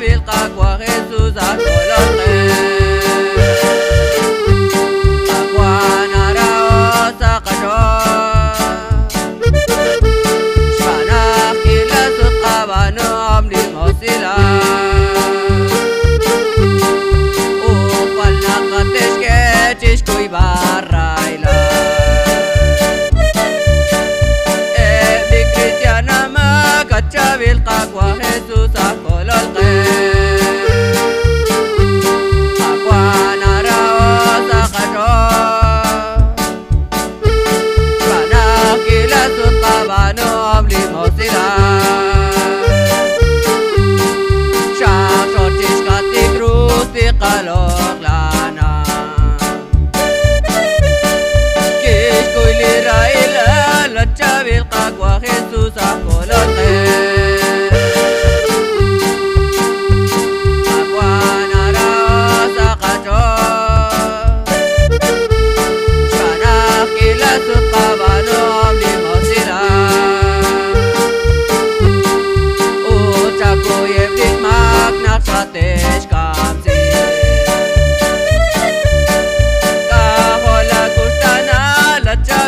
bilqaqwa Jesús akololqe Aqwana rao saqasho Shana kila suqabano amli mosila Uqalna qateshke tishkuy barraila bilqaqwa Jesús akololqe Aqwana rao saqasho Shana kila suqabano amli mosila Shaqshor tishkati cruz biqaloq lana Kishkuy liraila lacha bilqaqwa Jesús akololqe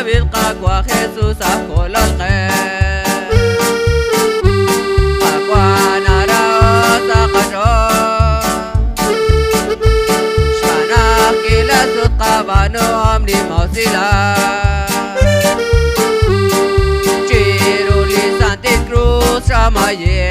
bilqaqwa Jesús akololqe Aqwana rao saqasho Shana kila suqabano amli mosila Chiruli Santa Cruz Shamaye